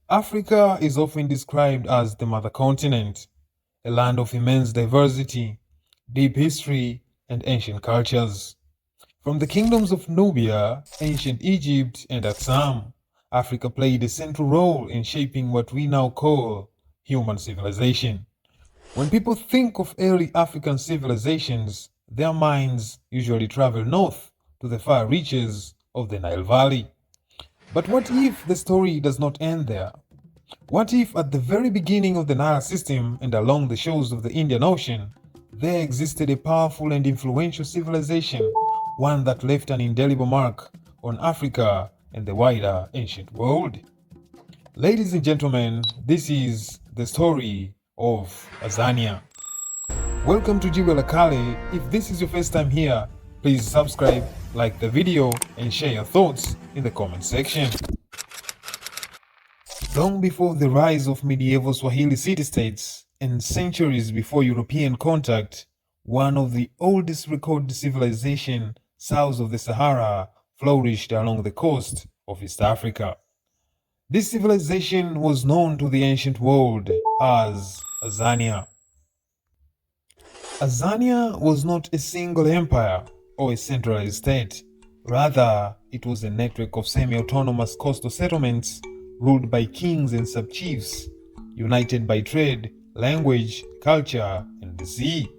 Africa is often described as the mother continent, a land of immense diversity, deep history, and ancient cultures. From the kingdoms of Nubia, ancient Egypt, and Assam, Africa played a central role in shaping what we now call human civilization. When people think of early African civilizations, their minds usually travel north to the far reaches of the Nile Valley. But what if the story does not end there? What if at the very beginning of the Nile system and along the shores of the Indian Ocean, there existed a powerful and influential civilization, one that left an indelible mark on Africa and the wider ancient world? Ladies and gentlemen, this is the story of AZANIA. Welcome to Jiwela Kale. If this is your first time here, please subscribe, like the video, and share your thoughts in the comment section. Long before the rise of medieval Swahili city-states and centuries before European contact, one of the oldest recorded civilizations south of the Sahara flourished along the coast of East Africa. This civilization was known to the ancient world as AZANIA. AZANIA was not a single empire or a centralized state. Rather, it was a network of semi-autonomous coastal settlements ruled by kings and sub-chiefs, united by trade, language, culture, and the sea.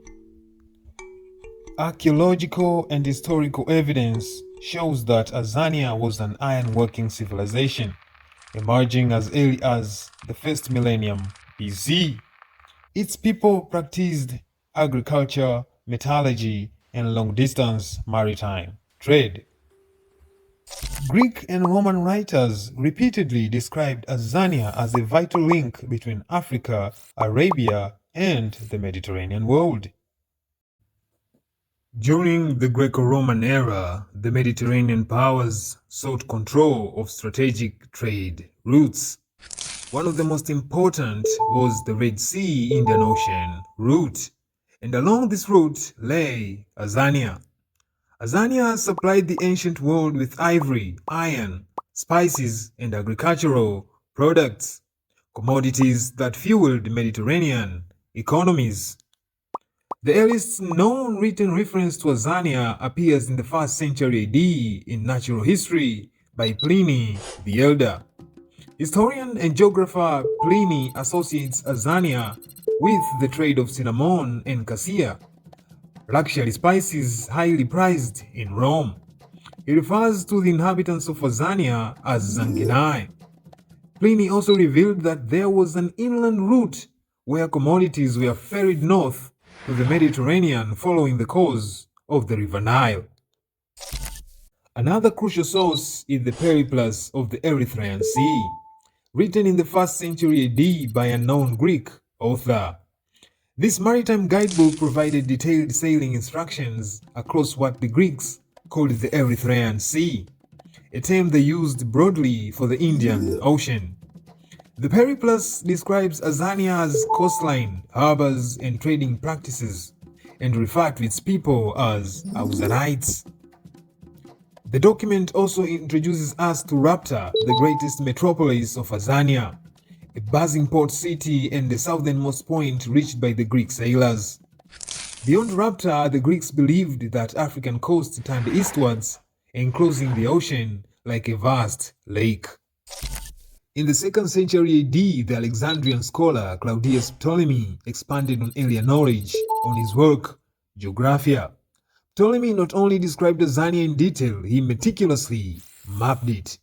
Archaeological and historical evidence shows that AZANIA was an iron-working civilization, emerging as early as the first millennium BC. Its people practiced agriculture, metallurgy, and long-distance maritime trade. Greek and Roman writers repeatedly described AZANIA as a vital link between Africa, Arabia, and the Mediterranean world. During the Greco-Roman era, the Mediterranean powers sought control of strategic trade routes. One of the most important was the Red Sea-Indian Ocean route, and along this route lay AZANIA. AZANIA supplied the ancient world with ivory, iron, spices, and agricultural products, commodities that fueled Mediterranean economies. The earliest known written reference to AZANIA appears in the 1st century AD in natural history by Pliny the Elder. Historian and geographer Pliny associates AZANIA with the trade of cinnamon and cassia, luxury spices highly prized in Rome. He refers to the inhabitants of AZANIA as Zangenai. Pliny also revealed that there was an inland route where commodities were ferried north to the Mediterranean following the course of the River Nile. Another crucial source is the Periplus of the Erythraean Sea, written in the 1st century AD by a known Greek author. This maritime guidebook provided detailed sailing instructions across what the Greeks called the Erythraean Sea, a term they used broadly for the Indian Ocean. The Periplus describes AZANIA as coastline, harbors, and trading practices, and referred to its people as Ausanites. The document also introduces us to Rapta, the greatest metropolis of AZANIA, a buzzing port city and the southernmost point reached by the Greek sailors. Beyond Rapta, the Greeks believed that African coast turned eastwards, enclosing the ocean like a vast lake. In the 2nd century AD, the Alexandrian scholar Claudius Ptolemy expanded on earlier knowledge on his work, Geographia. Ptolemy not only described AZANIA in detail, he meticulously mapped it.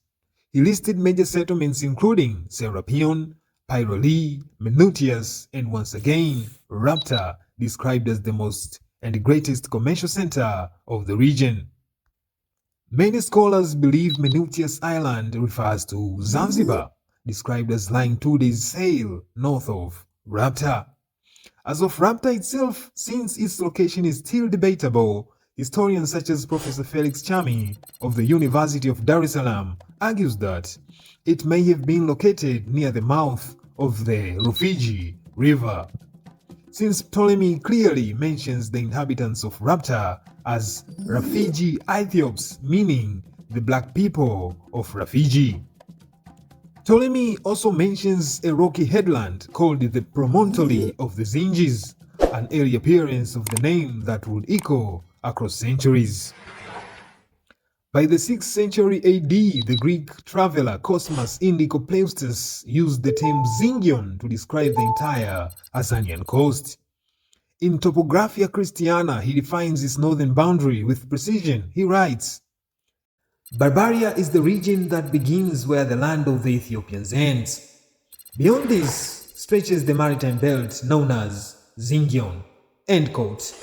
He listed major settlements including Serapion, Pyroli, Menutius, and once again, Rapta, described as the most and greatest commercial center of the region. Many scholars believe Menutius Island refers to Zanzibar, described as lying 2 days' sail north of Rapta. As of Rapta itself, since its location is still debatable, historians such as Professor Felix Chami of the University of Dar es Salaam argues that it may have been located near the mouth of the Rufiji River. Since Ptolemy clearly mentions the inhabitants of Rapta as Rafiji Ethiops, meaning the black people of Rafiji. Ptolemy also mentions a rocky headland called the promontory of the Zinges, an early appearance of the name that would echo across centuries. By the 6th century AD, the Greek traveler Cosmas Indicopleustes used the term Zingion to describe the entire Azanian coast. In Topographia Christiana, he defines its northern boundary with precision. He writes, "Barbaria is the region that begins where the land of the Ethiopians ends. Beyond this stretches the maritime belt known as Zingion." End quote.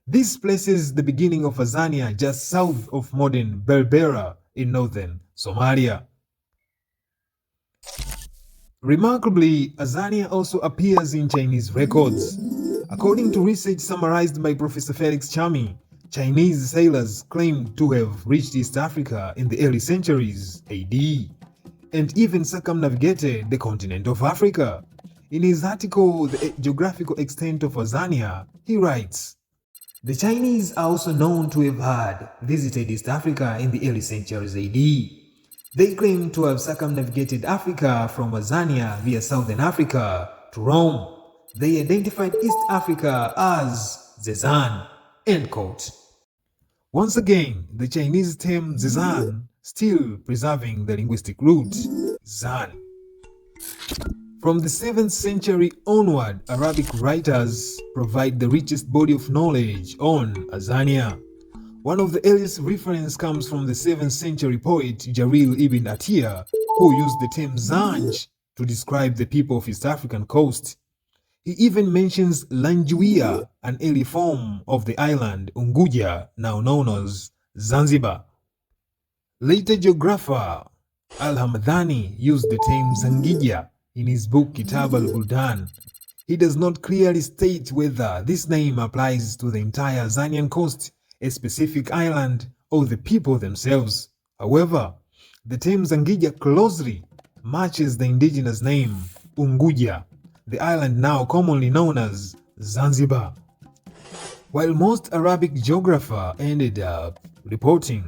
This places the beginning of Azania just south of modern Berbera in northern Somalia. Remarkably, Azania also appears in Chinese records. According to research summarized by Professor Felix Chami, Chinese sailors claimed to have reached East Africa in the early centuries AD, and even circumnavigated the continent of Africa. In his article, The Geographical Extent of Azania, he writes, "The Chinese are also known to have had visited East Africa in the early centuries AD. They claim to have circumnavigated Africa from Azania via southern Africa to Rome. They identified East Africa as Zezan." End quote. Once again, the Chinese term Zezan still preserving the linguistic root, Zan. From the 7th century onward, Arabic writers provide the richest body of knowledge on Azania. One of the earliest references comes from the 7th century poet Jarir ibn Atiyah, who used the term Zanj to describe the people of East African coast. He even mentions Lanjuia, an early form of the island Unguja, now known as Zanzibar. Later geographer Al-Hamadani used the term Zangija in his book Kitab al-Buldan. He does not clearly state whether this name applies to the entire Azanian coast, a specific island, or the people themselves. However, the term Zangija closely matches the indigenous name Unguja, the island now commonly known as Zanzibar. While most Arabic geographers ended up reporting,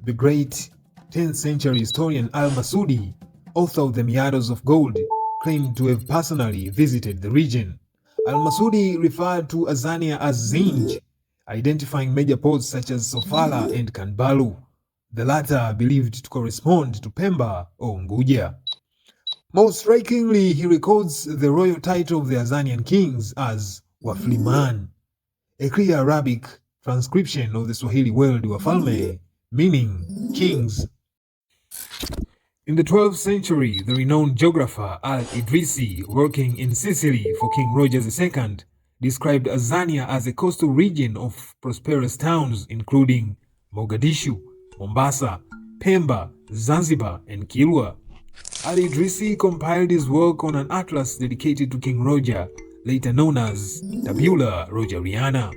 the great 10th century historian Al-Masudi, author of the Miados of Gold, claimed to have personally visited the region. Al-Masudi referred to Azania as Zinj, identifying major ports such as Sofala and Kanbalu, the latter believed to correspond to Pemba or Unguja. Most strikingly, he records the royal title of the Azanian kings as Wafliman, a clear Arabic transcription of the Swahili word Wafalme, meaning kings. In the 12th century, the renowned geographer Al-Idrisi, working in Sicily for King Roger II, described Azania as a coastal region of prosperous towns including Mogadishu, Mombasa, Pemba, Zanzibar, and Kilwa. Al-Idrisi compiled his work on an atlas dedicated to King Roger, later known as Tabula Rogeriana.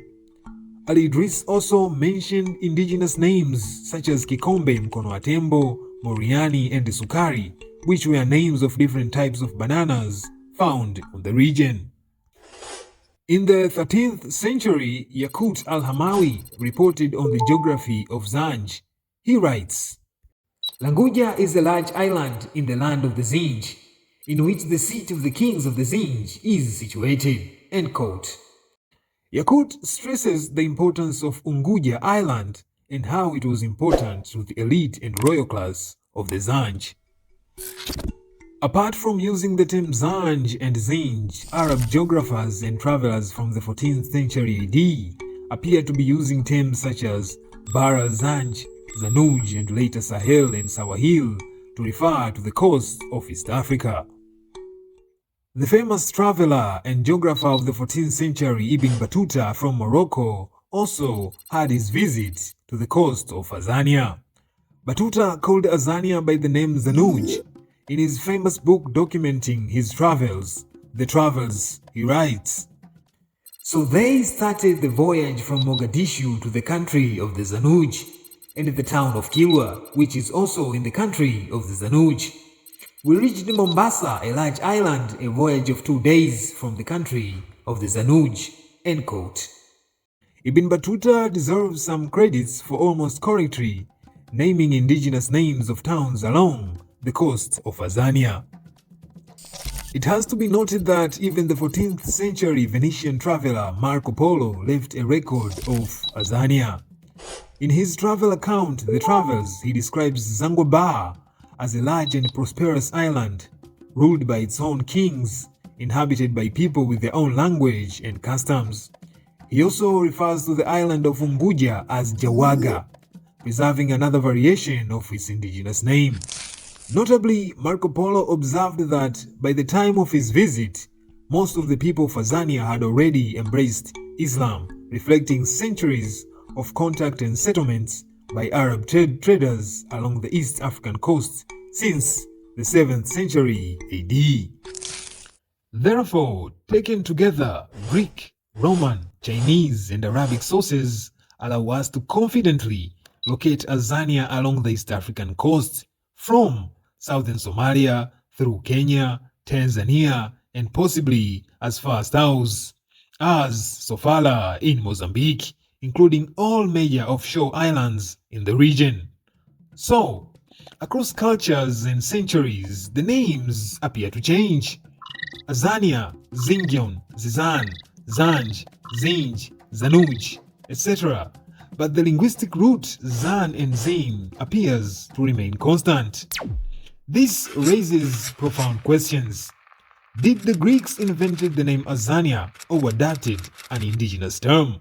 Al-Idris also mentioned indigenous names such as Kikombe, Mkonoatembo, Moriani, and Sukari, which were names of different types of bananas found on the region. In the 13th century, Yakut al-Hamawi reported on the geography of Zanj. He writes, "Languja is a large island in the land of the Zinj, in which the seat of the kings of the Zinj is situated." End quote. Yakut stresses the importance of Unguja Island and how it was important to the elite and royal class of the Zanj. Apart from using the term Zanj and Zinj, Arab geographers and travelers from the 14th century AD appear to be using terms such as Bahr al-Zanj, Zanuj, and later Sahel and Sawahil to refer to the coast of East Africa. The famous traveler and geographer of the 14th century Ibn Battuta from Morocco also had his visit to the coast of Azania. Battuta called Azania by the name Zanuj. In his famous book documenting his travels, The Travels, he writes, "So they started the voyage from Mogadishu to the country of the Zanuj, and the town of Kilwa, which is also in the country of the Zanuj. We reached Mombasa, a large island, a voyage of 2 days from the country of the Zanuj." End quote. Ibn Battuta deserves some credits for almost correctly naming indigenous names of towns along the coast of AZANIA. It has to be noted that even the 14th century Venetian traveler Marco Polo left a record of AZANIA. In his travel account, The Travels, he describes Zanzibar as a large and prosperous island, ruled by its own kings, inhabited by people with their own language and customs. He also refers to the island of Unguja as Jawaga, preserving another variation of its indigenous name. Notably, Marco Polo observed that by the time of his visit, most of the people of AZANIA had already embraced Islam, reflecting centuries of contact and settlements by Arab traders along the East African coast since the 7th century AD. Therefore, taken together, Greek, Roman, Chinese, and Arabic sources allow us to confidently locate AZANIA along the East African coast from southern Somalia through Kenya, Tanzania, and possibly as far south as Sofala in Mozambique, including all major offshore islands in the region. So, across cultures and centuries, the names appear to change. AZANIA, Zingion, Zizan, Zanj, Zinj, Zanuj, etc. But the linguistic root Zan and Zin appears to remain constant. This raises profound questions. Did the Greeks invent the name AZANIA or adapted an indigenous term?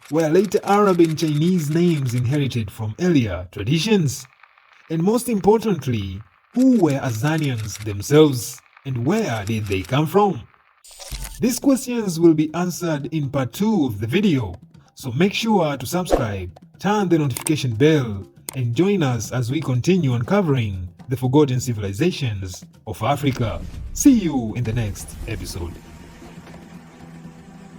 Were later Arab and Chinese names inherited from earlier traditions? And most importantly, who were AZANIANs themselves and where did they come from? These questions will be answered in part 2 of the video, so make sure to subscribe, turn the notification bell, and join us as we continue uncovering the forgotten civilizations of Africa. See you in the next episode.